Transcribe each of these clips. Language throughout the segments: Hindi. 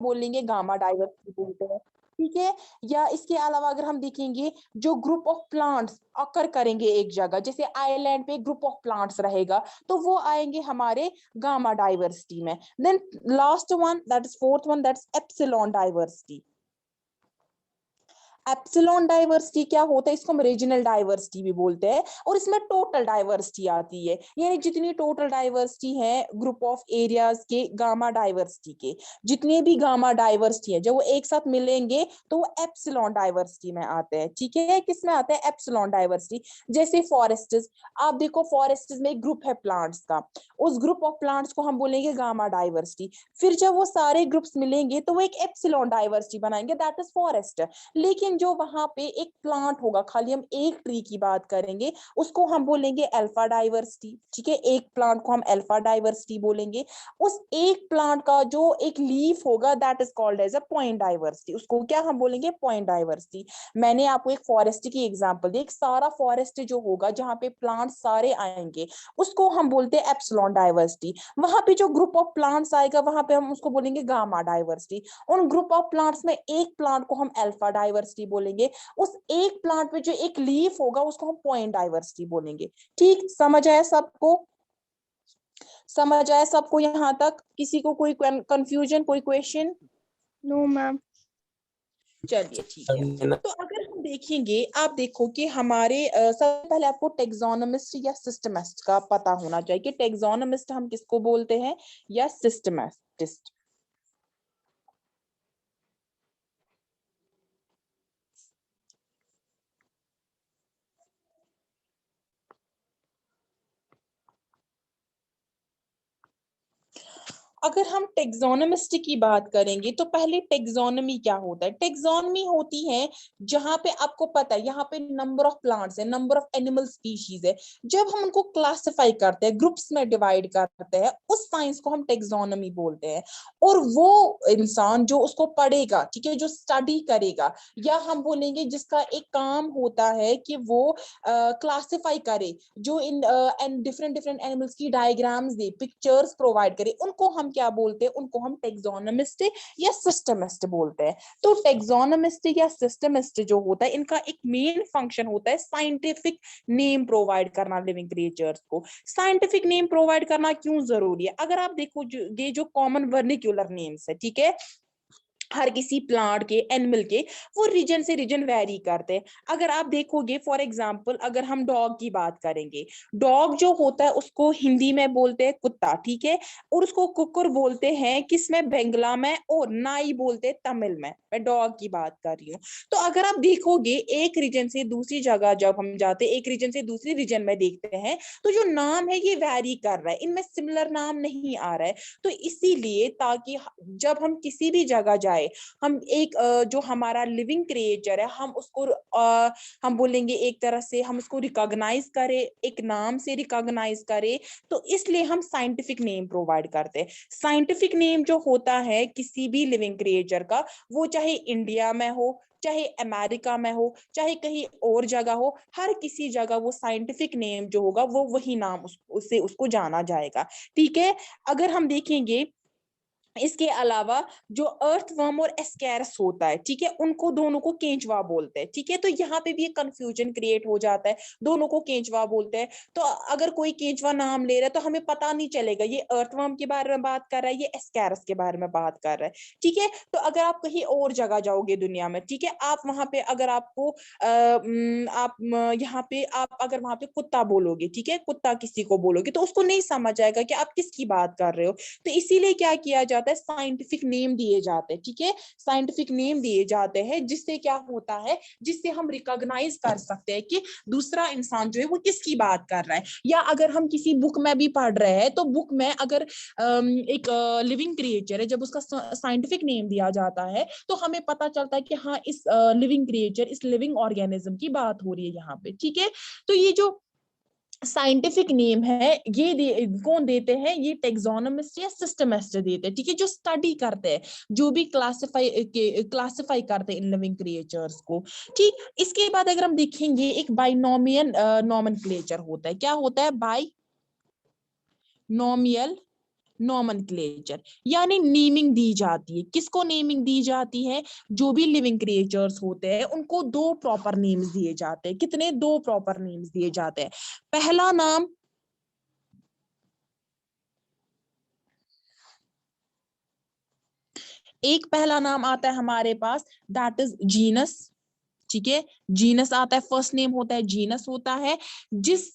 बोलेंगे गामा डाइवर्सिटी बोलते हैं, ठीक है। या इसके अलावा अगर हम देखेंगे जो ग्रुप ऑफ प्लांट्स अकर करेंगे एक जगह, जैसे आइलैंड पे ग्रुप ऑफ प्लांट्स रहेगा, तो वो आएंगे हमारे गामा डाइवर्सिटी में। Then last one that is fourth one, that's epsilon diversity. Epsilon diversity क्या होता है, इसको हम रीजनल डाइवर्सिटी भी बोलते हैं, और इसमें टोटल डाइवर्सिटी आती है, यानी जितनी टोटल डाइवर्सिटी है ग्रुप ऑफ एरियाज के गामा डाइवर्सिटी के, जितने भी गामा डाइवर्सिटी है जब वो एक साथ मिलेंगे तो वो एप्सिलॉन डाइवर्सिटी में आते हैं, ठीक है। किस में आते हैं, एप्सिलॉन डाइवर्सिटी। जैसे फॉरेस्ट्स, आप देखो फॉरेस्ट्स में एक ग्रुप है प्लांट्स का, उस ग्रुप ऑफ प्लांट्स को हम बोलेंगे गामा डाइवर्सिटी। फिर जब वो सारे ग्रुप्स मिलेंगे तो वो एक एप्सिलॉन डाइवर्सिटी बनाएंगे, दैट इज फॉरेस्ट। लेकिन जो वहां पे एक प्लांट होगा, खाली हम एक ट्री की बात करेंगे, उसको हम बोलेंगे अल्फा डाइवर्सिटी, ठीक है। एक प्लांट को हम अल्फा डाइवर्सिटी बोलेंगे। उस एक प्लांट का जो एक लीफ होगा that is called as a point diversity, उसको क्या हम बोलेंगे, पॉइंट डाइवर्सिटी। मैंने आपको एक फॉरेस्ट की एग्जांपल दी, एक सारा फॉरेस्ट जो होगा जहां पे प्लांट सारे आएंगे उसको हम बोलते हैं एप्सिलॉन डाइवर्सिटी। वहां पे जो ग्रुप ऑफ प्लांट्स आएगा वहां पे हम उसको बोलेंगे गामा डाइवर्सिटी। उन ग्रुप ऑफ प्लांट्स में एक प्लांट को हम अल्फा डाइवर्सिटी बोलेंगे, उस एक प्लांट में जो एक लीफ होगा उसको हम पॉइंट डाइवर्सिटी बोलेंगे। ठीक, समझ आया सबको, समझ आया सबको यहाँ तक? किसी को कोई कंफ्यूजन, कोई क्वेश्चन? No ma'am. चलिए ठीक है। तो अगर हम देखेंगे, आप देखो कि हमारे सबसे पहले आपको टेक्सोनोमिस्ट या सिस्टमिस्ट का पता होना चाहिए कि टेक्सोनोमिस्ट हम किसको बोलते हैं या सिस्टमिस्ट। अगर हम टेक्सोनोमिस्ट की बात करेंगे तो पहले टेक्सोनमी क्या होता है। टेक्सोनमी होती है जहां पे आपको पता है यहाँ पे नंबर ऑफ प्लांट्स है, नंबर ऑफ एनिमल स्पीशीज है, जब हम उनको क्लासिफाई करते हैं, ग्रुप्स में डिवाइड करते हैं, उस साइंस को हम टेक्सोनमी बोलते हैं। और वो इंसान जो उसको पढ़ेगा, ठीक है, जो स्टडी करेगा, या हम बोलेंगे जिसका एक काम होता है कि वो क्लासिफाई करे, जो इन डिफरेंट डिफरेंट एनिमल्स की डायग्राम्स दे, पिक्चर्स प्रोवाइड करे, उनको हम क्या बोलते हैं, उनको हम टेक्सोनोमिस्ट या सिस्टमिस्ट बोलते हैं। तो टेक्सोनोमिस्ट या सिस्टमिस्ट जो होता है, इनका एक मेन फंक्शन होता है साइंटिफिक नेम प्रोवाइड करना लिविंग क्रिएचर्स को। साइंटिफिक नेम प्रोवाइड करना क्यों जरूरी है, अगर आप देखो ये जो कॉमन वर्निक्यूलर नेम्स है, ठीक है, हर किसी प्लांट के, एनिमल के, वो रीजन से रीजन वेरी करते हैं। अगर आप देखोगे फॉर एग्जांपल अगर हम डॉग की बात करेंगे, डॉग जो होता है उसको हिंदी में बोलते हैं कुत्ता, ठीक है, और उसको कुकुर बोलते हैं किसमें, बंगला में, और नाई बोलते हैं तमिल में। मैं डॉग की बात कर रही हूँ। तो अगर आप देखोगे एक रीजन से दूसरी जगह जब हम जाते हैं, एक रीजन से दूसरी रीजन में देखते हैं, तो जो नाम है ये वेरी कर रहा है, इनमें सिमिलर नाम नहीं आ रहा है। तो इसीलिए ताकि जब हम किसी भी जगह जाए, हम एक जो हमारा लिविंग क्रिएचर है हम उसको हम बोलेंगे एक तरह से हम उसको रिकॉग्नाइज करें, एक नाम से रिकॉग्नाइज करें, तो इसलिए हम साइंटिफिक नेम प्रोवाइड करते हैं। साइंटिफिक नेम जो होता है किसी भी लिविंग क्रिएचर का, वो चाहे इंडिया में हो, चाहे अमेरिका में हो, चाहे कहीं और जगह हो, हर किसी जगह वो साइंटिफिक नेम जो होगा वो वही नाम उससे उसको जाना जाएगा, ठीक है। अगर हम देखेंगे इसके अलावा जो अर्थवर्म और एस्कैरस होता है, ठीक है, उनको दोनों को केंचुआ बोलते हैं, ठीक है। तो यहाँ पे भी एक कंफ्यूजन क्रिएट हो जाता है, दोनों को केंचुआ बोलते हैं। तो अगर कोई केंचुआ नाम ले रहा है तो हमें पता नहीं चलेगा ये अर्थवर्म के बारे में बात कर रहा है, ये एस्कैरस के बारे में बात कर रहा है, ठीक है। तो अगर आप कहीं और जगह जाओगे दुनिया में, ठीक है, आप वहां पे अगर आपको आप यहाँ पे आप अगर वहां पे कुत्ता बोलोगे, ठीक है, कुत्ता किसी को बोलोगे तो उसको नहीं समझ आएगा कि आप किसकी बात कर रहे हो। तो इसीलिए क्या किया जाता है, साइंटिफिक नेम दिए जाते हैं, ठीक है, साइंटिफिक नेम दिए जाते हैं, जिससे क्या होता है, जिससे हम रिकॉग्नाइज कर सकते हैं कि दूसरा इंसान जो है वो किसकी बात कर रहा है। या अगर हम किसी बुक में भी पढ़ रहे हैं तो बुक में अगर एक लिविंग क्रिएचर है, जब उसका साइंटिफिक नेम दिया जाता है तो हमें पता चलता है कि हाँ इस लिविंग क्रिएचर, इस लिविंग ऑर्गेनिज्म की बात हो रही है यहाँ पे, ठीक है। तो ये जो साइंटिफिक नेम है ये कौन देते हैं, ये टेक्सोनोमिस्ट या सिस्टमिस्ट देते हैं, ठीक है, जो स्टडी करते हैं, जो भी क्लासिफाई करते हैं इन लिविंग क्रिएचर्स को, ठीक। इसके बाद अगर हम देखेंगे एक बाइनोमियल नोमेनक्लेचर होता है, क्या होता है, बाइनोमियल नॉमेनक्लेचर, यानी नेमिंग दी जाती है। किसको नेमिंग दी जाती है? जो भी लिविंग क्रिएचर्स होते हैं उनको दो प्रॉपर नेम्स दिए जाते हैं। कितने? दो प्रॉपर नेम्स दिए जाते हैं। पहला नाम, एक पहला नाम आता है हमारे पास, दैट इज जीनस। ठीक है, जीनस आता है, फर्स्ट नेम होता है जीनस होता है। जिस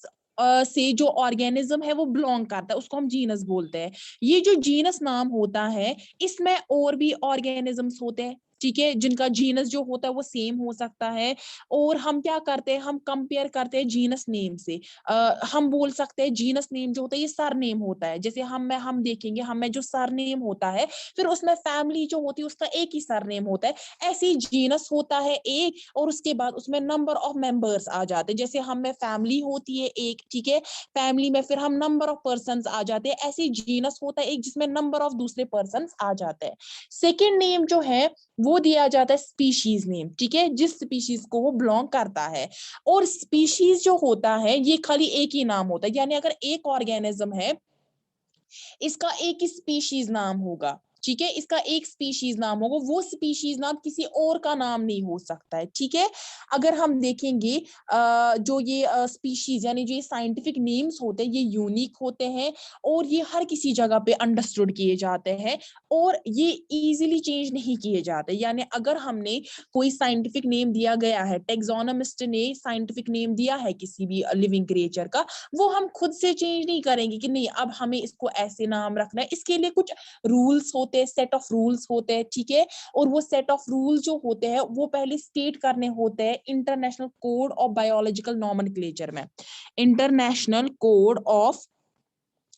से जो ऑर्गेनिज्म है वो बिलोंग करता है उसको हम जीनस बोलते हैं। ये जो जीनस नाम होता है इसमें और भी ऑर्गेनिजम्स होते हैं, ठीक है, जिनका जीनस जो होता है वो सेम हो सकता है। और हम क्या करते हैं, हम कंपेयर करते हैं जीनस नेम से। हम बोल सकते हैं जीनस नेम जो होता है ये सर नेम होता है। जैसे हम देखेंगे, हम में जो सर नेम होता है फिर उसमें फैमिली जो होती है उसका एक ही सर नेम होता है। ऐसे ही जीनस होता है एक, और उसके बाद उसमें नंबर ऑफ मेंबर्स आ जाते हैं। जैसे हम में फैमिली होती है एक, ठीक है, फैमिली में फिर हम नंबर ऑफ पर्सन्स आ जाते हैं। ऐसे ही जीनस होता है एक जिसमें नंबर ऑफ दूसरे पर्सन्स आ जाते हैं। सेकेंड नेम जो है वो दिया जाता है स्पीशीज नेम, ठीक है, जिस स्पीशीज को वो बिलोंग करता है। और स्पीशीज जो होता है ये खाली एक ही नाम होता है, यानी अगर एक ऑर्गेनिज्म है इसका एक ही स्पीशीज नाम होगा, ठीक है, इसका एक स्पीशीज नाम होगा, वो स्पीशीज नाम किसी और का नाम नहीं हो सकता है, ठीक है। अगर हम देखेंगे जो ये स्पीशीज यानी जो ये साइंटिफिक नेम्स होते हैं ये यूनिक होते हैं और ये हर किसी जगह पे अंडरस्टूड किए जाते हैं और ये इजीली चेंज नहीं किए जाते। यानी अगर हमने कोई साइंटिफिक नेम दिया गया है, टेक्सोनोमिस्ट ने साइंटिफिक नेम दिया है किसी भी लिविंग क्रिएचर का, वो हम खुद से चेंज नहीं करेंगे कि नहीं अब हमें इसको ऐसे नाम रखना है। इसके लिए कुछ रूल्स होते हैं, सेट ऑफ रूल्स होते हैं, ठीक है। और वो सेट ऑफ रूल्स जो होते हैं वो पहले स्टेट करने होते हैं International Code of Biological Nomenclature में। International Code of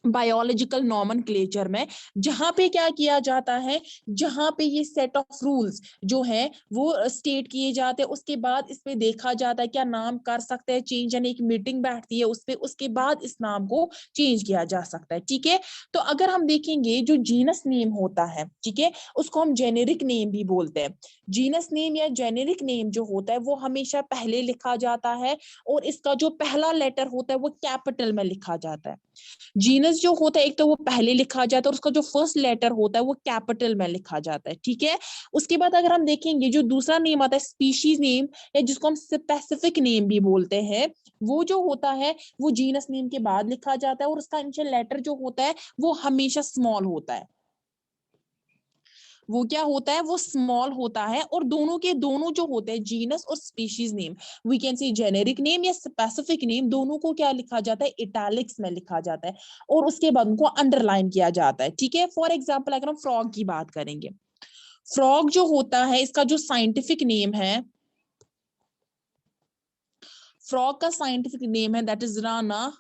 Biological Nomenclature में, जहां पे क्या किया जाता है, जहां पे ये सेट ऑफ रूल्स जो है वो स्टेट किए जाते हैं, उसके बाद इस पे देखा जाता है क्या नाम कर सकते हैं चेंज, यानी एक मीटिंग बैठती है उस पे, उसके बाद इस नाम को चेंज किया जा सकता है, ठीक है। तो अगर हम देखेंगे जो जीनस नेम होता है, ठीक है, उसको हम जेनेरिक नेम भी बोलते हैं। जीनस नेम या जेनेरिक नेम जो होता है वो हमेशा पहले लिखा जाता है और इसका जो पहला लेटर होता है वो कैपिटल में लिखा जाता है। जीनस जो होता है एक तो वो पहले लिखा जाता है और उसका जो फर्स्ट लेटर होता है वो कैपिटल में लिखा जाता है, ठीक है। उसके बाद अगर हम देखेंगे जो दूसरा नेम आता है स्पीशीज नेम या जिसको हम स्पेसिफिक नेम भी बोलते हैं, वो जो होता है वो जीनस नेम के बाद लिखा जाता है और उसका इनिशियल लेटर जो होता है वो हमेशा स्मॉल होता है। वो क्या होता है, वो स्मॉल होता है। और दोनों के दोनों जो होते हैं जीनस और species name, we can see generic name या स्पेसिफिक नेम, दोनों को क्या लिखा जाता है, इटैलिक्स में लिखा जाता है और उसके बाद उनको अंडरलाइन किया जाता है, ठीक है। फॉर एग्जाम्पल अगर हम फ्रॉग की बात करेंगे, फ्रॉग जो होता है इसका जो साइंटिफिक नेम है, फ्रॉग का साइंटिफिक नेम है दैट इज राना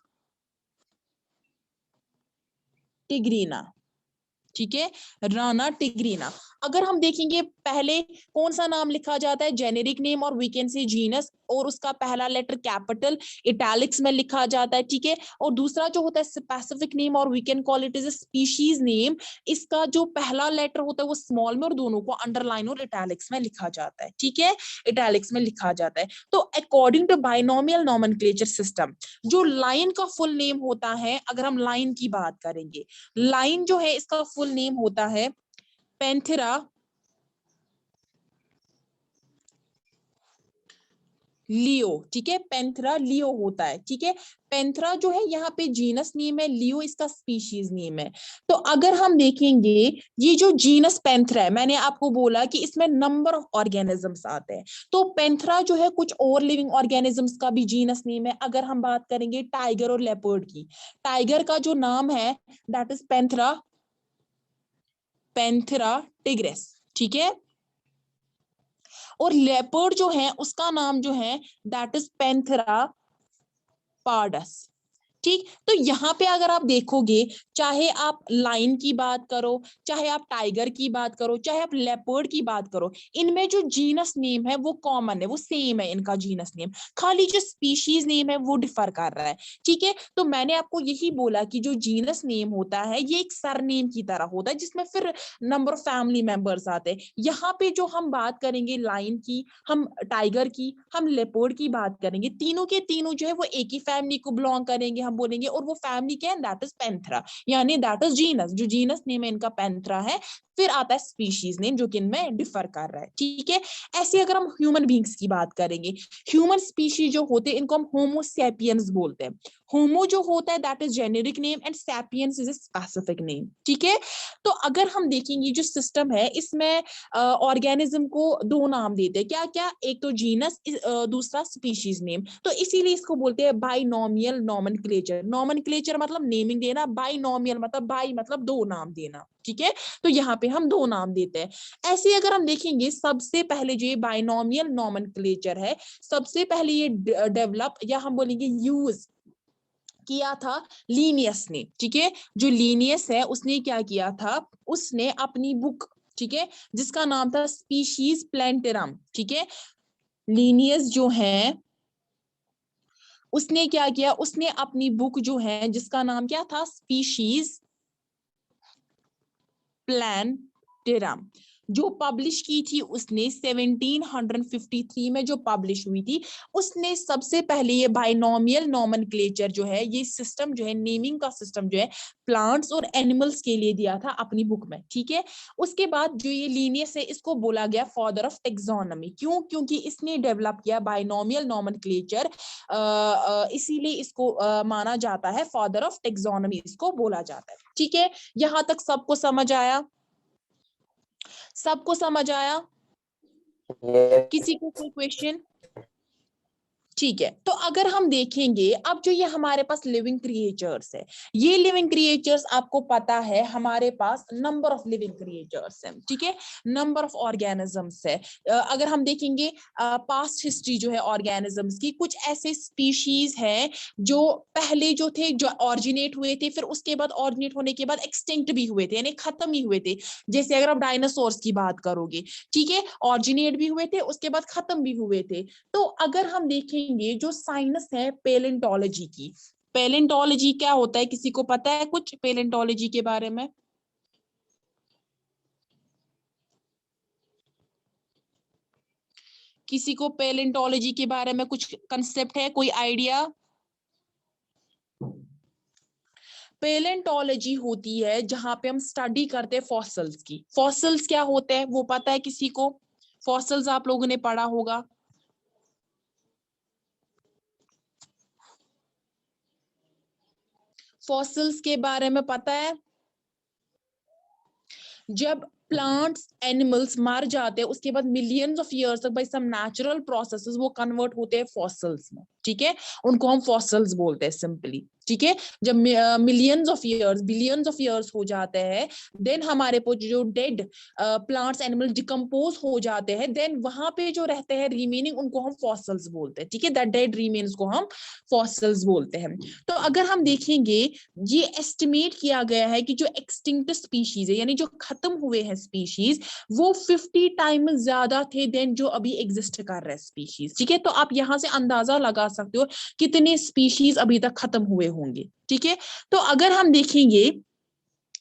टिग्रीना, ठीक है, राना टिग्रीना। अगर हम देखेंगे पहले कौन सा नाम लिखा जाता है, जेनेरिक नेम और वी कैन से जीनस, और उसका पहला लेटर कैपिटल इटैलिक्स में लिखा जाता है, ठीक है। और दूसरा जो होता है स्पेसिफिक नेम और we can call it is species name, इसका जो पहला लेटर होता है वो स्मॉल में और दोनों को अंडरलाइन और इटैलिक्स में लिखा जाता है, ठीक है, इटैलिक्स में लिखा जाता है। तो according to binomial nomenclature system, जो लाइन का फुल नेम होता है, अगर हम लाइन की बात करेंगे, लाइन जो है इसका फुल नेम होता है पैंथेरा लियो, ठीक है, पैंथेरा लियो होता है, ठीक है। पैंथेरा जो है यहाँ पे जीनस नेम है, लियो इसका स्पीशीज नेम है। तो अगर हम देखेंगे ये जो जीनस पैंथेरा है, मैंने आपको बोला कि इसमें नंबर ऑफ ऑर्गेनिजम्स आते हैं, तो पैंथेरा जो है कुछ और लिविंग ऑर्गेनिजम्स का भी जीनस नेम है। अगर हम बात करेंगे टाइगर और लेपर्ड की, टाइगर का जो नाम है that is Panthera, Panthera tigress, ठीक है। और लेपर्ड जो है उसका नाम जो है दैट इज पैंथेरा पार्डस, ठीक। तो यहाँ पे अगर आप देखोगे, चाहे आप लाइन की बात करो, चाहे आप टाइगर की बात करो, चाहे आप लेपर्ड की बात करो, इनमें जो जीनस नेम है वो कॉमन है, वो सेम है इनका जीनस नेम, खाली जो स्पीशीज नेम है वो डिफर कर रहा है, ठीक है। तो मैंने आपको यही बोला कि जो जीनस नेम होता है ये एक सरनेम की तरह होता है जिसमें फिर नंबर ऑफ फैमिली मेंबर्स आते हैं। यहाँ पे जो हम बात करेंगे लाइन की, हम टाइगर की, हम लेपर्ड की बात करेंगे, तीनों के तीनों जो है वो एक ही फैमिली को बिलोंग करेंगे, हम हम बोलेंगे, और वो फैमिली क्या है, दैट इज पैंथेरा, यानी दैट इज जीनस, जो जीनस नेम है इनका पैंथेरा है। फिर आता है स्पीशीज नेम जो कि इनमें डिफर कर रहा है, ठीक है। ऐसे अगर हम ह्यूमन बींग्स की बात करेंगे, ह्यूमन स्पीशीज जो होते हैं इनको हम होमो सैपियंस बोलते हैं। होमो जो होता है that is generic name and sapiens is a specific name, ठीक है। तो अगर हम देखेंगे जो सिस्टम है इसमें ऑर्गेनिज्म को दो नाम देते हैं, क्या क्या, एक तो जीनस, दूसरा स्पीशीज नेम। तो इसीलिए इसको बोलते हैं बाइनोमियल नॉमेनक्लेचर। नॉमेनक्लेचर मतलब नेमिंग देना, बाइनोमियल मतलब बाई मतलब दो नाम देना, ठीक है। तो यहाँ पे हम दो नाम देते हैं। ऐसे अगर हम देखेंगे सबसे पहले जो ये बाइनोमियल नॉमेनक्लेचर है, सबसे पहले ये डेवलप या हम बोलेंगे यूज किया था लीनियस ने, ठीक है। जो लीनियस है उसने क्या किया था, उसने अपनी बुक, ठीक है, जिसका नाम था स्पीशीज प्लेंटेरम, ठीक है। लीनियस जो है उसने क्या किया, उसने अपनी बुक जो है जिसका नाम क्या था, स्पीशीज प्लेंटेरम, जो पब्लिश की थी उसने 1753 में जो पब्लिश हुई थी, उसने सबसे पहले ये बाइनोमियल नॉमेनक्लेचर जो है, ये सिस्टम जो है, नेमिंग का सिस्टम जो है प्लांट्स और एनिमल्स के लिए दिया था अपनी बुक में, ठीक है। उसके बाद जो ये लीनियस है इसको बोला गया फादर ऑफ टेक्सोनॉमी, क्यों, क्योंकि इसने डेवलप किया बाइनोमियल नॉमेनक्लेचर, इसीलिए इसको माना जाता है फादर ऑफ टेक्सोनॉमी, इसको बोला जाता है, ठीक है। यहां तक सबको समझ आया, सबको समझ आया, Yes. किसी को कोई क्वेश्चन? ठीक है। तो अगर हम देखेंगे अब जो ये हमारे पास लिविंग क्रिएचर्स है, ये लिविंग क्रिएचर्स आपको पता है हमारे पास नंबर ऑफ लिविंग क्रिएचर्स है, ठीक है, नंबर ऑफ ऑर्गेनिजम्स है। अगर हम देखेंगे पास्ट हिस्ट्री जो है ऑर्गेनिजम्स की, कुछ ऐसे स्पीशीज हैं जो पहले जो थे, जो ऑरिजिनेट हुए थे, फिर उसके बाद ऑरिजिनेट होने के बाद एक्सटिंक्ट भी हुए थे, यानी खत्म ही हुए थे। जैसे अगर आप डायनासोर्स की बात करोगे, ठीक है, ऑरिजिनेट भी हुए थे, उसके बाद खत्म भी हुए थे। तो अगर हम देखेंगे जो साइंस है पेलेंटोलॉजी की, पेलेंटोलॉजी क्या होता है, किसी को पता है कुछ पेलेंटोलॉजी के बारे में? किसी को पेलेंटोलॉजी के बारे में कुछ कंसेप्ट है, कोई आइडिया? पेलेंटोलॉजी होती है जहां पे हम स्टडी करते हैं फॉसिल्स की। फॉसिल्स क्या होते हैं वो पता है किसी को? फॉसिल्स आप लोगों ने पढ़ा होगा। फॉसिल्स के बारे में पता है? जब प्लांट्स एनिमल्स मर जाते हैं उसके बाद मिलियंस ऑफ इयर्स तक बाय सम नेचुरल प्रोसेसेस वो कन्वर्ट होते हैं फॉसिल्स में, ठीक है, उनको हम फॉसिल्स बोलते हैं सिंपली, ठीक है। जब millions of years, billions of years हो जाते हैं, देन हमारे पास जो डेड प्लांट्स एनिमल डिकम्पोज हो जाते हैं, देन वहां पे जो रहते हैं रिमेनिंग उनको हम फॉसिल्स बोलते हैं, ठीक है, दैट डेड रिमेन्स को हम फॉसिल्स बोलते हैं। तो अगर हम देखेंगे ये एस्टिमेट किया गया है कि जो एक्सटिंक्ट स्पीशीज है, यानी जो खत्म हुए हैं स्पीशीज, वो 50 टाइम ज्यादा थे देन जो अभी एग्जिस्ट कर रहे स्पीशीज, ठीक है। तो आप यहां से अंदाजा लगा सकते हो कितने स्पीशीज अभी तक खत्म हुए होंगे, ठीक है। तो अगर हम देखेंगे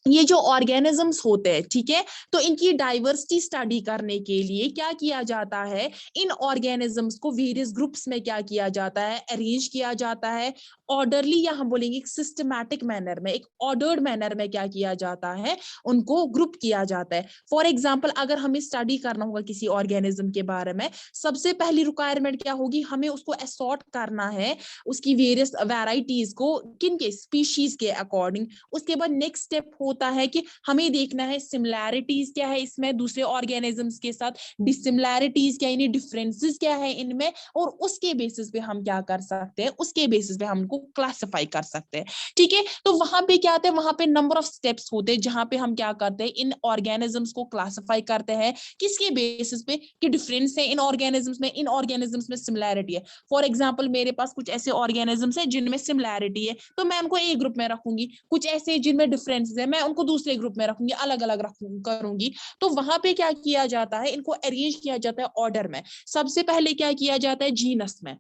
ये जो ऑर्गेनिजम्स होते हैं, ठीक है, तो इनकी डाइवर्सिटी स्टडी करने के लिए क्या किया जाता है, इन ऑर्गेनिजम्स को वेरियस ग्रुप्स में क्या किया जाता है, अरेंज किया जाता है ऑर्डरली, या हम बोलेंगे एक सिस्टमैटिक मैनर में, एक ऑर्डर्ड मैनर में क्या किया जाता है, उनको ग्रुप किया जाता है। फॉर एग्जाम्पल अगर हमें स्टडी करना होगा किसी ऑर्गेनिज्म के बारे में, सबसे पहली रिक्वायरमेंट क्या होगी, हमें उसको असॉर्ट करना है, उसकी वेरियस वैरायटीज को किन के, स्पीशीज के अकॉर्डिंग। उसके बाद नेक्स्ट स्टेप होता है कि हमें देखना है सिमिलैरिटीज क्या है इसमें दूसरे ऑर्गेनिजम्स के साथ, डिसिमिलैरिटीज क्या, यानी डिफरेंसेस क्या है इनमें, और उसके बेसिस पे हम क्या कर सकते हैं, उसके बेसिस पे हम उनको क्लासिफाई कर सकते हैं, ठीक है। तो वहां पे क्या आते हैं, वहां पे नंबर ऑफ स्टेप्स होते हैं जहां पे हम क्या करते हैं, इन ऑर्गेनिजम्स को क्लासिफाई करते हैं, किसके बेसिस पे कि डिफरेंस है इन ऑर्गेनिजम्स में, इन ऑर्गेनिजम्स में सिमिलैरिटी है। फॉर एग्जाम्पल मेरे पास कुछ ऐसे ऑर्गेनिजम्स है जिनमें सिमिलैरिटी है, तो मैं उनको ए ग्रुप में रखूंगी, कुछ ऐसे जिनमें डिफरेंसेस है मैं उनको दूसरे ग्रुप में रखूंगी, अलग अलग करूंगी। तो वहां पे क्या किया जाता है, इनको अरेंज किया जाता है ऑर्डर में। सबसे पहले क्या किया जाता है, जीनस में,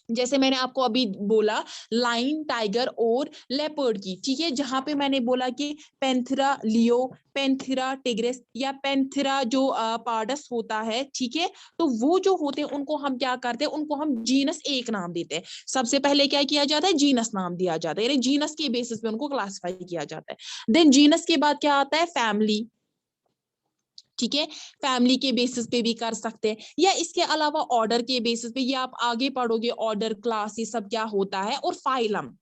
जैसे मैंने आपको अभी बोला लाइन, टाइगर और लेपर्ड की, ठीक है, जहां पे मैंने बोला कि पैंथेरा लियो, पैंथेरा टिग्रिस या पैंथेरा जो पार्डस होता है, ठीक है, तो वो जो होते हैं उनको हम क्या करते हैं, उनको हम जीनस एक नाम देते हैं। सबसे पहले क्या किया जाता है, जीनस नाम दिया जाता है, यानी जीनस के बेसिस पे उनको क्लासिफाई किया जाता है। देन जीनस के बाद क्या आता है, फैमिली, ठीक है, फैमिली के बेसिस पे भी कर सकते हैं, या इसके अलावा ऑर्डर के बेसिस पे, ये आप आगे पढ़ोगे ऑर्डर, क्लास, ये सब क्या होता है, और फाइलम,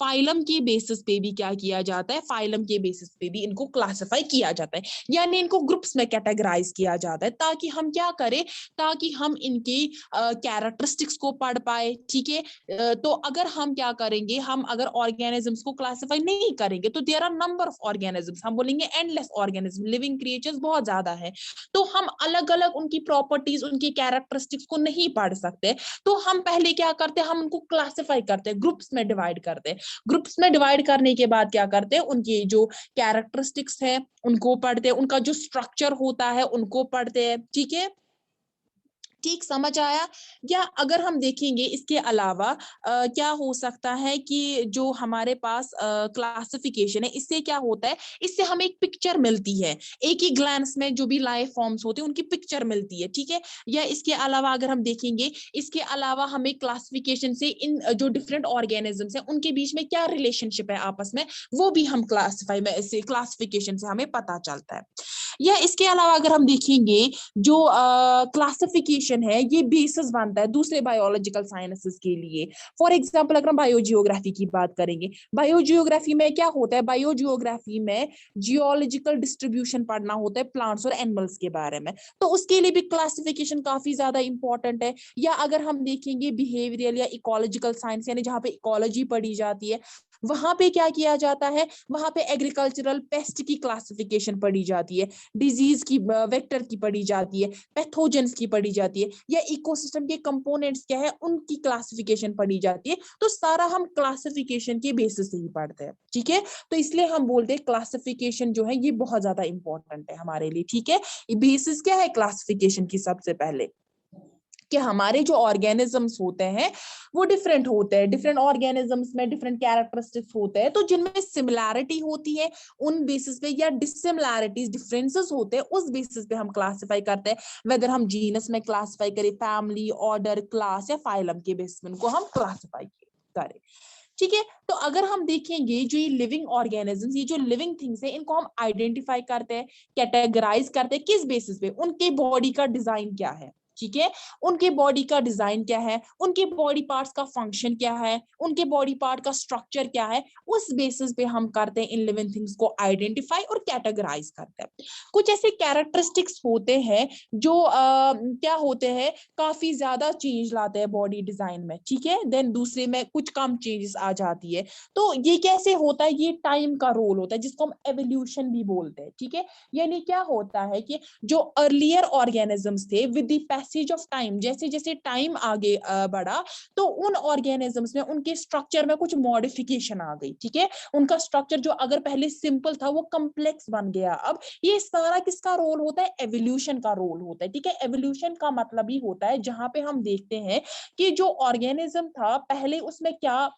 फाइलम के बेसिस पे भी क्या किया जाता है, फाइलम के बेसिस पे भी इनको क्लासिफाई किया जाता है, यानी इनको ग्रुप्स में कैटेगराइज किया जाता है, ताकि हम क्या करें, ताकि हम इनके कैरेक्टरिस्टिक्स को पढ़ पाए, ठीक है। तो अगर हम क्या करेंगे, हम अगर ऑर्गेनिजम्स को क्लासिफाई नहीं करेंगे तो there are number of organisms, हम बोलेंगे एंडलेस ऑर्गेनिज्म, लिविंग क्रिएचर्स बहुत ज्यादा है, तो हम अलग अलग उनकी प्रॉपर्टीज, उनकी कैरेक्टरिस्टिक्स को नहीं पढ़ सकते। तो हम पहले क्या करते हैं, हम उनको क्लासिफाई करते हैं, ग्रुप्स में डिवाइड करते हैं, ग्रुप्स में डिवाइड करने के बाद क्या करते हैं, उनकी जो कैरेक्टरिस्टिक्स है उनको पढ़ते हैं, उनका जो स्ट्रक्चर होता है उनको पढ़ते हैं, ठीक है, ठीक समझ आया। या अगर हम देखेंगे इसके अलावा क्या हो सकता है कि जो हमारे पास क्लासिफिकेशन है, इससे क्या होता है, इससे हमें एक पिक्चर मिलती है, एक ही ग्लैंस में जो भी लाइफ फॉर्म्स होते हैं उनकी पिक्चर मिलती है, ठीक है। या इसके अलावा अगर हम देखेंगे, इसके अलावा हमें क्लासिफिकेशन से इन जो डिफरेंट ऑर्गेनिजम्स हैं उनके बीच में क्या रिलेशनशिप है आपस में, वो भी हम क्लासिफाई में, इससे क्लासिफिकेशन से हमें पता चलता है। या इसके अलावा अगर हम देखेंगे, जो क्लासिफिकेशन है ये बेसिस बनता है दूसरे बायोलॉजिकल साइंसेस के लिए। फॉर एग्जांपल अगर हम बायोजियोग्राफी की बात करेंगे, बायोजियोग्राफी में क्या होता है, बायोजियोग्राफी में जियोलॉजिकल डिस्ट्रीब्यूशन पढ़ना होता है प्लांट्स और एनिमल्स के बारे में, तो उसके लिए भी क्लासिफिकेशन काफी ज्यादा इंपॉर्टेंट है। या अगर हम देखेंगे बिहेवियरल या इकोलॉजिकल साइंस, यानी जहाँ पे इकोलॉजी पढ़ी जाती है, वहां पे क्या किया जाता है, वहां पे एग्रीकल्चरल पेस्ट की क्लासिफिकेशन पढ़ी जाती है, डिजीज की, वेक्टर की पढ़ी जाती है, पैथोजेंस की पढ़ी जाती है, या इकोसिस्टम के कंपोनेंट्स क्या है उनकी क्लासिफिकेशन पढ़ी जाती है। तो सारा हम क्लासिफिकेशन के बेसिस से ही पढ़ते हैं, ठीक है। तो इसलिए हम बोलते हैं क्लासिफिकेशन जो है ये बहुत ज्यादा इंपॉर्टेंट है हमारे लिए, ठीक है। बेसिस क्या है क्लासिफिकेशन की, सबसे पहले कि हमारे जो ऑर्गेनिजम्स होते हैं वो डिफरेंट होते हैं, डिफरेंट ऑर्गेनिजम्स में डिफरेंट कैरेक्टरिस्टिक्स होते हैं, तो जिनमें सिमिलैरिटी होती है उन बेसिस पे, या डिसिमिलैरिटीज, डिफरेंसेस होते हैं उस बेसिस पे हम क्लासिफाई करते हैं, वेदर हम जीनस में क्लासिफाई करें, फैमिली, ऑर्डर, क्लास या फाइलम के बेसिस पे उनको हम क्लासिफाई करें, ठीक है। तो अगर हम देखेंगे जो ये लिविंग ऑर्गेनिजम्स, ये जो लिविंग थिंग्स है, इनको हम आइडेंटिफाई करते हैं, कैटेगराइज करते हैं, किस बेसिस पे, उनके बॉडी का डिजाइन क्या है, ठीक है, उनके बॉडी का डिजाइन क्या है, उनके बॉडी पार्ट्स का फंक्शन क्या है, उनके बॉडी पार्ट का स्ट्रक्चर क्या है, उस बेसिस पे हम करते हैं इन लिविंग थिंग्स को आइडेंटिफाई और कैटेगराइज करते हैं। कुछ ऐसे कैरेक्टरिस्टिक्स होते हैं जो क्या होते हैं, काफी ज्यादा चेंज लाते हैं बॉडी डिजाइन में, ठीक है, देन दूसरे में कुछ कम चेंजेस आ जाती है। तो ये कैसे होता है, ये टाइम का रोल होता है, जिसको हम एवोल्यूशन भी बोलते हैं, ठीक है। यानी क्या होता है कि जो अर्लियर ऑर्गेनिजम्स थे, with the passage of time, जैसे जैसे टाइम आगे बढ़ा, तो उन ऑर्गेनिजम्स में, उनके स्ट्रक्चर में कुछ मॉडिफिकेशन आ गई, ठीक है, उनका स्ट्रक्चर जो अगर पहले सिंपल था वो कम्प्लेक्स बन गया। अब ये सारा किसका रोल होता है, एवोल्यूशन का रोल होता है, ठीक है। एवोल्यूशन का मतलब ही होता है जहां पे हम देखते हैं कि जो ऑर्गेनिज्म था पहले उसमें क्या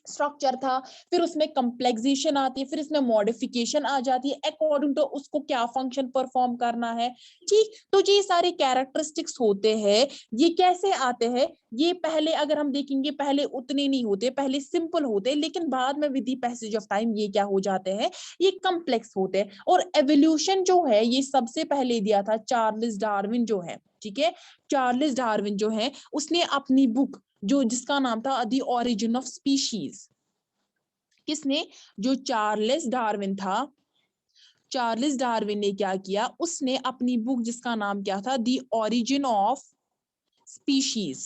स्ट्रक्चर था, फिर उसमें कंप्लेक्सेशन आती है, फिर इसमें मॉडिफिकेशन आ जाती है अकॉर्डिंग टू उसको क्या फंक्शन परफॉर्म करना है, ठीक। तो ये सारे कैरेक्टरिस्टिक्स होते हैं, ये कैसे आते हैं, ये पहले अगर हम देखेंगे पहले उतने नहीं होते, पहले सिंपल होते, लेकिन बाद में with the passage of time ये क्या हो जाते हैं, ये कम्प्लेक्स होते हैं। और एवोल्यूशन जो है ये सबसे पहले दिया था चार्ल्स डार्विन जो है, ठीक है, चार्ल्स डार्विन जो है उसने अपनी बुक जो जिसका नाम था द ओरिजिन ऑफ स्पीशीज, किसने, जो चार्ल्स डार्विन था, चार्ल्स डार्विन ने क्या किया, उसने अपनी बुक जिसका नाम क्या था, the origin of species,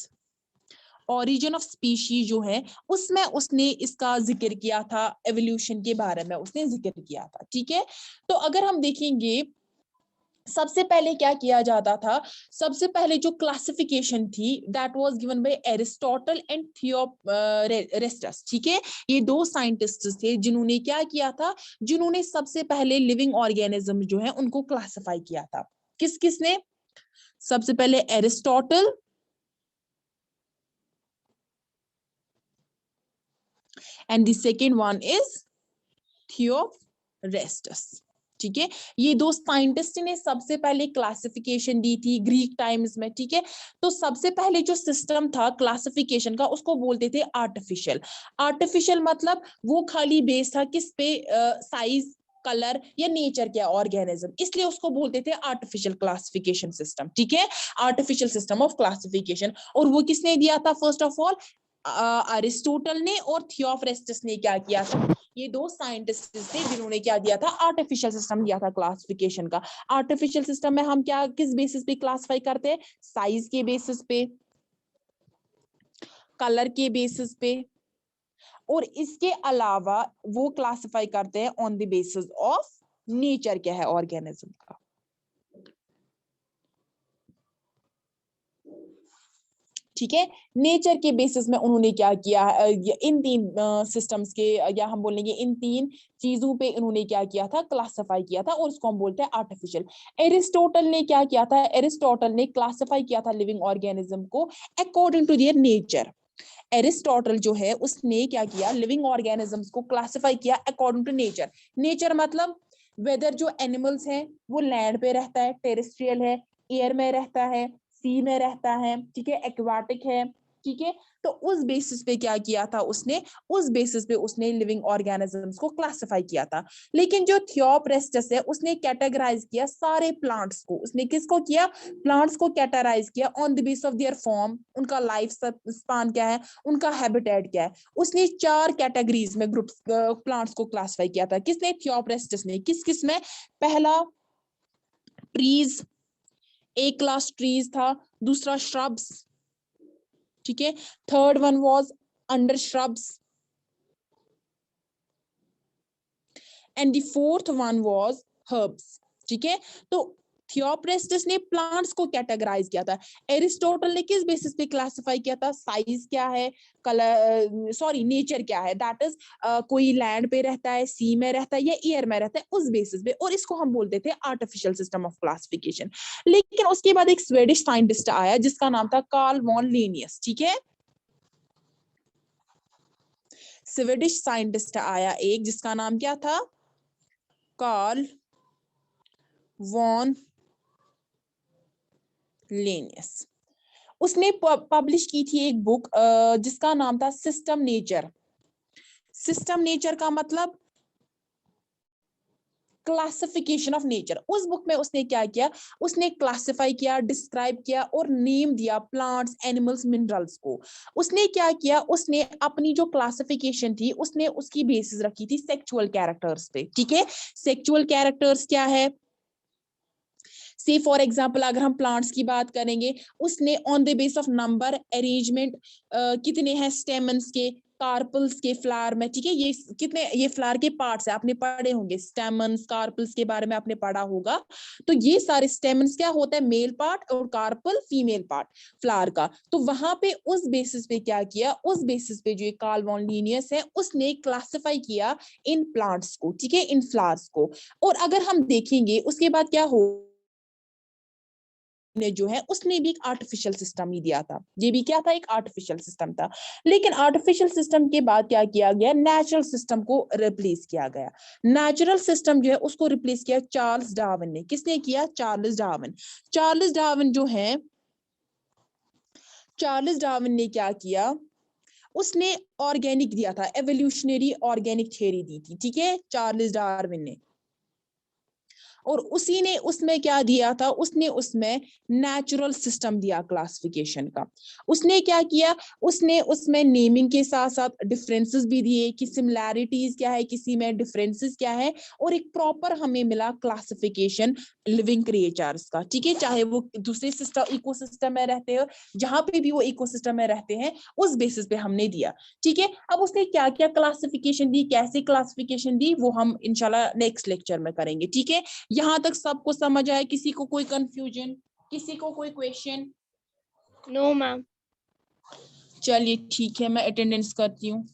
origin of species जो है उसमें उसने इसका जिक्र किया था, एवोल्यूशन के बारे में उसने जिक्र किया था, ठीक है। तो अगर हम देखेंगे सबसे पहले क्या किया जाता था, सबसे पहले जो क्लासिफिकेशन थी that was given by Aristotle and Theophrastus, ठीक है। ये दो साइंटिस्ट थे जिन्होंने क्या किया था, जिन्होंने सबसे पहले लिविंग ऑर्गेनिज्म जो है उनको क्लासिफाई किया था। किस किसने, सबसे पहले Aristotle and the second one is Theophrastus. ठीक है, ये दो साइंटिस्ट ने सबसे पहले क्लासिफिकेशन दी थी ग्रीक टाइम्स में। ठीक है, तो सबसे पहले जो सिस्टम था क्लासिफिकेशन का उसको बोलते थे आर्टिफिशियल। आर्टिफिशियल मतलब वो खाली बेस था किस पे, साइज, कलर या नेचर क्या ऑर्गेनिज्म, इसलिए उसको बोलते थे आर्टिफिशियल क्लासिफिकेशन सिस्टम। ठीक है, आर्टिफिशियल सिस्टम ऑफ क्लासिफिकेशन। और वो किसने दिया था? फर्स्ट ऑफ ऑल अरिस्टोटल ने और थियोफ्रेस्टस ने क्या किया था? ये दो साइंटिस्ट थे जिन्होंने क्या दिया था? आर्टिफिशियल सिस्टम दिया था क्लासिफिकेशन का। आर्टिफिशियल सिस्टम में हम क्या किस बेसिस पे क्लासिफाई करते हैं? साइज के बेसिस पे, कलर के बेसिस पे, और इसके अलावा वो क्लासिफाई करते हैं on the basis of nature क्या है ऑर्गेनिज्म का। ठीक है, नेचर के बेसिस में उन्होंने क्या किया? इन तीन सिस्टम्स के, या हम बोलेंगे इन तीन चीजों पे इन्होंने क्या किया था? क्लासिफाई किया था, और उसको हम बोलते हैं आर्टिफिशियल। एरिस्टोटल ने क्या किया था? एरिस्टोटल ने क्लासिफाई किया था लिविंग ऑर्गेनिज्म को according to their nature. Aristotle जो है उसने क्या किया? लिविंग ऑर्गेनिजम्स को क्लासिफाई किया अकॉर्डिंग टू नेचर। नेचर मतलब वेदर जो एनिमल्स हैं वो लैंड पे रहता है, टेरेस्ट्रियल है, एयर में रहता है, सी में रहता है, ठीक है, एक्वाटिक है। ठीक है, तो उस बेसिस पे क्या किया था उसने? उस बेसिस पे उसने लिविंग ऑर्गेनिजम्स को क्लासिफाई किया था। लेकिन जो थियोप्रेस्टस है उसने कैटेगराइज किया सारे प्लांट्स को। उसने किसको किया? प्लांट्स को कैटेगराइज किया on the base of their form, उनका लाइफ स्पान क्या है, उनका हैबिटेट क्या है। उसने 4 कैटेगरीज में ग्रुप्स प्लांट्स को क्लासिफाई किया था। किसने? थियोप्रेस्टस ने। किस किस में? पहला ट्रीज, एक क्लास ट्रीज था, दूसरा श्रब्स, ठीक है, third one was under shrubs, and the fourth one was herbs. ठीक है, तो थियोप्रेस्टस ने प्लांट्स को कैटेगराइज किया था। एरिस्टोटल ने किस बेसिस पे क्लासिफाई किया था? साइज क्या है, कलर, सॉरी नेचर क्या है, दैट इज कोई लैंड पे रहता है, सी में रहता है या एयर में रहता है, उस बेसिस पे। और इसको हम बोलते थे आर्टिफिशियल सिस्टम ऑफ क्लासिफिकेशन। लेकिन उसके बाद एक स्वेडिश साइंटिस्ट आया जिसका नाम था कार्ल वॉन लिनियस। ठीक है, स्वीडिश साइंटिस्ट आया एक जिसका नाम क्या था? Carl von Linnaeus. उसने पब्लिश की थी एक बुक जिसका नाम था सिस्टम नेचर। सिस्टम नेचर का मतलब क्लासिफिकेशन ऑफ नेचर। उस बुक में उसने क्या किया? उसने क्लासिफाई किया, डिस्क्राइब किया और नेम दिया प्लांट्स, एनिमल्स, मिनरल्स को। उसने क्या किया? उसने अपनी जो क्लासिफिकेशन थी उसने उसकी बेसिस रखी थी सेक्सुअल कैरेक्टर्स पे। ठीक है, सेक्सुअल कैरेक्टर्स क्या है? से फॉर एग्जाम्पल अगर हम प्लांट्स की बात करेंगे, उसने on the base of number, arrangement, कितने हैं स्टेमन्स के, कार्पल्स के फ्लावर में, ठीक है, ये कितने, ये फ्लावर के पार्ट्स है, आपने पढ़े होंगे स्टेमन्स, कार्पल्स के बारे में आपने पढ़ा होगा। तो ये सारे स्टेमन्स क्या होता है? मेल पार्ट, और कार्पल फीमेल पार्ट फ्लावर का। तो वहां पे उस बेसिस पे क्या किया? उस बेसिस पे जो कार्ल वॉन लिनियस है उसने क्लासिफाई किया इन प्लांट्स को, ठीक है, इन फ्लावर्स को। और अगर हम देखेंगे उसके बाद क्या हो, ने जो है उसने भी एक आर्टिफिशियल सिस्टम ही दिया था। ये भी क्या था? एक आर्टिफिशियल सिस्टम था। लेकिन आर्टिफिशियल सिस्टम के बाद क्या किया गया? नेचुरल सिस्टम को रिप्लेस किया गया। नेचुरल सिस्टम जो है उसको रिप्लेस किया चार्ल्स डार्विन ने। किसने किया? Charles Darwin. चार्ल्स डार्विन जो है, चार्ल्स डार्विन ने क्या किया? उसने ऑर्गेनिक दिया था, एवोल्यूशनरी ऑर्गेनिक थ्योरी दी थी। ठीक है, चार्ल्स डार्विन ने। और उसी ने उसमें क्या दिया था? उसने उसमें नेचुरल सिस्टम दिया क्लासिफिकेशन का। उसने क्या किया? उसने उसमें नेमिंग के साथ साथ डिफरेंसेस भी दिए कि सिमिलैरिटीज क्या है, किसी में डिफरेंसेस क्या है, और एक प्रॉपर हमें मिला क्लासिफिकेशन लिविंग क्रिएचर्स का। ठीक है, चाहे वो दूसरे सिस्टम इकोसिस्टम में रहते हो, जहां पे भी वो इकोसिस्टम में रहते हैं, उस बेसिस पे हमने दिया। ठीक है, अब उसने क्या क्या क्लासिफिकेशन दी, कैसे क्लासिफिकेशन दी, वो हम इंशाल्लाह नेक्स्ट लेक्चर में करेंगे। ठीक है, यहां तक सबको समझ आया? किसी को कोई कंफ्यूजन, किसी को कोई क्वेश्चन? No ma'am. चलिए ठीक है, मैं अटेंडेंस करती हूँ।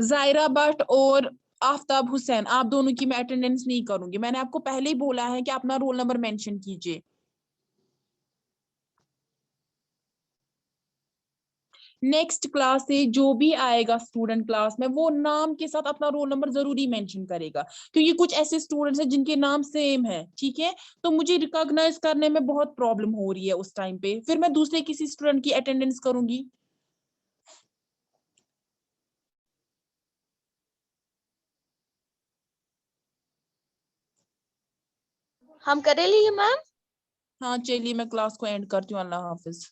जायरा भट्ट और आफ्ताब हुसैन, आप दोनों की मैं अटेंडेंस नहीं करूंगी। मैंने आपको पहले ही बोला है कि अपना रोल नंबर मेंशन कीजिए। नेक्स्ट क्लास से जो भी आएगा स्टूडेंट क्लास में, वो नाम के साथ अपना रोल नंबर जरूरी मेंशन करेगा, क्योंकि कुछ ऐसे स्टूडेंट्स हैं जिनके नाम सेम है, ठीक है। तो मुझे रिकॉग्नाइज करने में बहुत प्रॉब्लम हो रही है उस टाइम पे, फिर मैं दूसरे किसी स्टूडेंट की अटेंडेंस करूंगी। हम करे लिए मैम। हाँ चलिए, मैं क्लास को एंड करती हूँ। अल्लाह हाफिज।